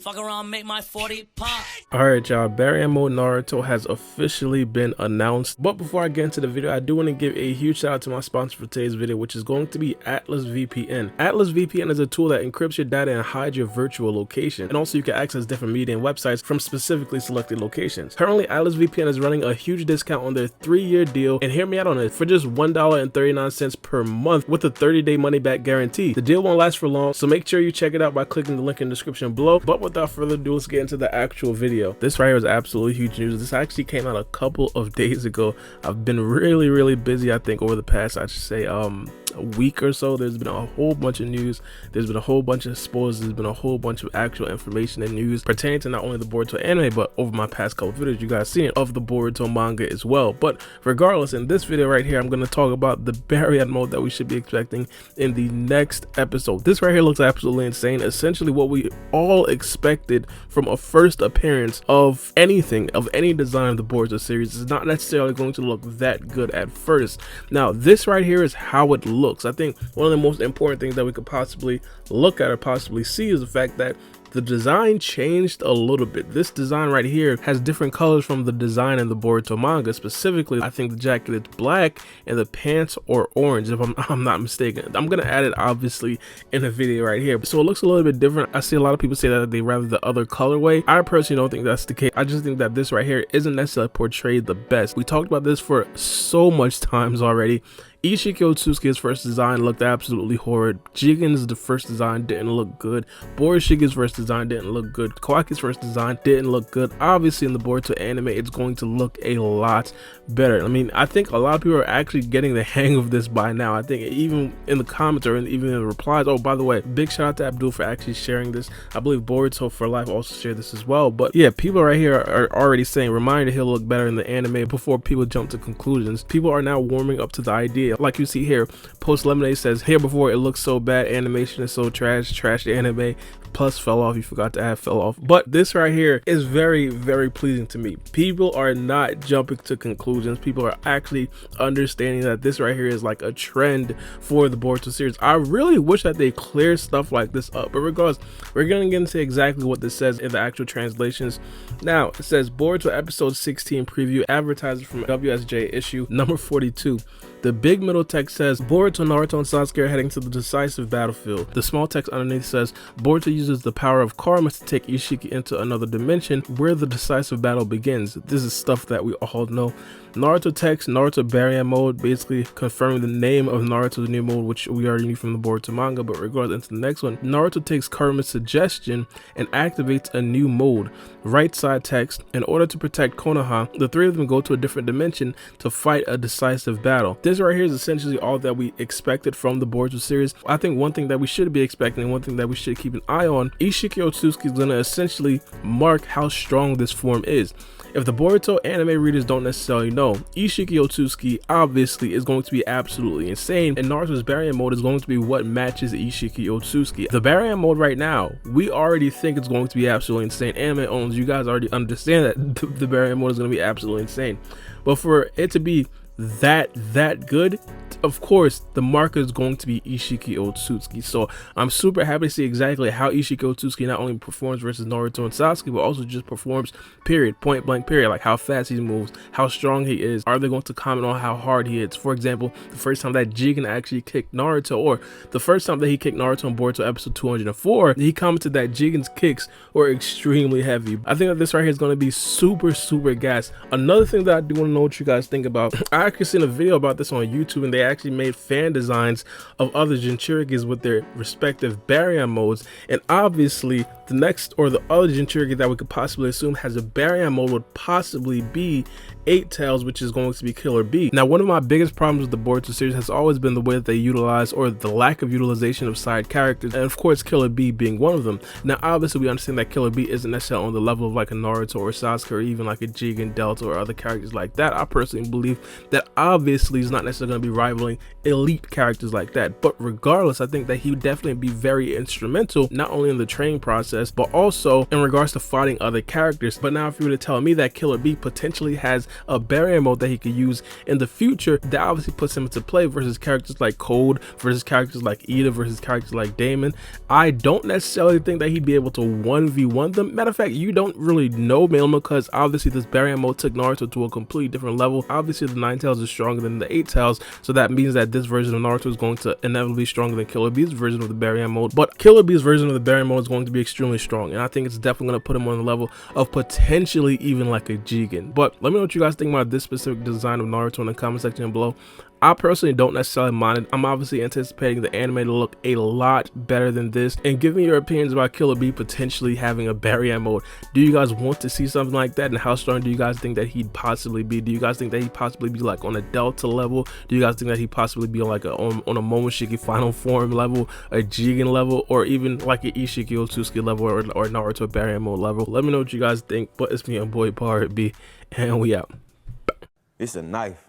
Fuck around, make my 40 pop. Alright y'all, Baryon Mode Naruto has officially been announced. But before I get into the video, I do want to give a huge shout out to my sponsor for today's video, which is going to be Atlas VPN. Atlas VPN is a tool that encrypts your data and hides your virtual location. And also you can access different media and websites from specifically selected locations. Currently, Atlas VPN is running a huge discount on their 3-year deal, and hear me out on it, for just $1.39 per month with a 30-day money-back guarantee. The deal won't last for long, so make sure you check it out by clicking the link in the description below. But without further ado, let's get into the actual video. This right here is absolutely huge news. This actually came out a couple of days ago. I've been really busy, I think, over the past, I should say, a week or so. There's been a whole bunch of news. There's been a whole bunch of spoilers. There's been a whole bunch of actual information and news pertaining to not only the Boruto anime, but over my past couple of videos you guys seen of the Boruto manga as well. But regardless, in this video right here, I'm going to talk about the Baryon mode that we should be expecting in the next episode. This right here looks absolutely insane. Essentially what we all expected from a first appearance of anything, of any design of the Boruto series, is not necessarily going to look that good at first. Now this right here is how it looks. I think one of the most important things that we could possibly look at or possibly see is the fact that the design changed a little bit. This design right here has different colors from the design in the Boruto manga. Specifically, I think the jacket is black and the pants are orange, if I'm not mistaken. I'm gonna add it obviously in the video right here. So it looks a little bit different. I see a lot of people say that they rather the other colorway. I personally don't think that's the case. I just think that this right here isn't necessarily portrayed the best. We talked about this for so much times already. Isshiki Otsutsuki's first design looked absolutely horrid. Jigen's the first design didn't look good. Borishige's first design didn't look good. Kawaki's first design didn't look good. Obviously in the Boruto anime it's going to look a lot better. I mean, I think a lot of people are actually getting the hang of this by now. I think even in the comments or even in the replies. Oh, by the way, big shout out to Abdul for actually sharing this. I believe Boruto for Life also shared this as well. But yeah, people right here are already saying, reminder, he'll look better in the anime. Before people jump to conclusions, people are now warming up to the idea. Like you see here, Post Lemonade says, here before it looks so bad, animation is so trash anime, plus fell off. You forgot to add fell off. But this right here is very pleasing to me. People are not jumping to conclusions. People are actually understanding that this right here is like a trend for the Boruto series. I really wish that they clear stuff like this up, but regardless, we're gonna get into exactly what this says in the actual translations. Now it says Boruto episode 16 preview, advertising from WSJ issue number 42. The big middle text says Boruto, Naruto, and Sasuke are heading to the decisive battlefield. The small text underneath says Boruto uses the power of karma to take Isshiki into another dimension where the decisive battle begins. This is stuff that we all know. Naruto text, Naruto Baryon Mode, basically confirming the name of Naruto's new mode, which we already knew from the Boruto manga. But regardless, into the next one, Naruto takes Karma's suggestion and activates a new mode. Right side text, in order to protect Konoha, the three of them go to a different dimension to fight a decisive battle. This right here is essentially all that we expected from the Boruto series. I think one thing that we should be expecting and one thing that we should keep an eye on, Isshiki Otsutsuki is going to essentially mark how strong this form is. If the Boruto anime readers don't necessarily know, Isshiki Otsutsuki obviously is going to be absolutely insane, and Naruto's Baryon mode is going to be what matches Isshiki Otsutsuki. The Baryon mode right now, we already think it's going to be absolutely insane. Anime owners, you guys already understand that the Baryon mode is going to be absolutely insane. But for it to be that good, of course the marker is going to be Isshiki Otsutsuki. So I'm super happy to see exactly how Isshiki Otsutsuki not only performs versus Naruto and Sasuke, but also just performs, period, point blank period. Like how fast he moves, how strong he is. Are they going to comment on how hard he hits? For example, the first time that Jigen actually kicked Naruto, or the first time that he kicked Naruto in Boruto episode 204, he commented that Jigen's kicks were extremely heavy. I think that this right here is going to be super gas. Another thing that I do want to know what you guys think about, I actually seen a video about this on YouTube, and they actually made fan designs of other Jinchurikis with their respective Baryon modes, and obviously the next or the other Jinchuriki that we could possibly assume has a Baryon mode would possibly be 8 Tails, which is going to be Killee Bee. Now, one of my biggest problems with the Boruto series has always been the way that they utilize, or the lack of utilization of, side characters, and of course Killee Bee being one of them. Now obviously we understand that Killee Bee isn't necessarily on the level of like a Naruto or Sasuke or even like a Jigen, Delta, or other characters like that. I personally believe that obviously he's not necessarily going to be rivaling elite characters like that, but regardless, I think that he would definitely be very instrumental, not only in the training process process, but also in regards to fighting other characters. But now if you were to tell me that Killee Bee potentially has a Baryon mode that he could use in the future, that obviously puts him into play versus characters like Code, versus characters like Eida, versus characters like Daemond. I don't necessarily think that he'd be able to 1v1 them. Matter of fact, you don't really know, mainly because obviously this Baryon mode took Naruto to a completely different level. Obviously the 9 tails is stronger than the 8 tails, so that means that this version of Naruto is going to inevitably be stronger than Killee Bee's version of the Baryon mode. But Killee Bee's version of the Baryon mode is going to be extremely strong, and I think it's definitely going to put him on the level of potentially even like a Jigen. But let me know what you guys think about this specific design of Naruto in the comment section below. I personally don't necessarily mind it. I'm obviously anticipating the anime to look a lot better than this. And give me your opinions about Killee Bee potentially having a Baryon mode. Do you guys want to see something like that? And how strong do you guys think that he'd possibly be? Do you guys think that he'd possibly be like on a Delta level? Do you guys think that he'd possibly be on like on a Momoshiki final form level, a Jigen level, or even like an Isshiki Otsutsuki level, or Naruto Baryon mode level? Let me know what you guys think. But it's me, your boy Baryon Mode, and we out. It's a knife.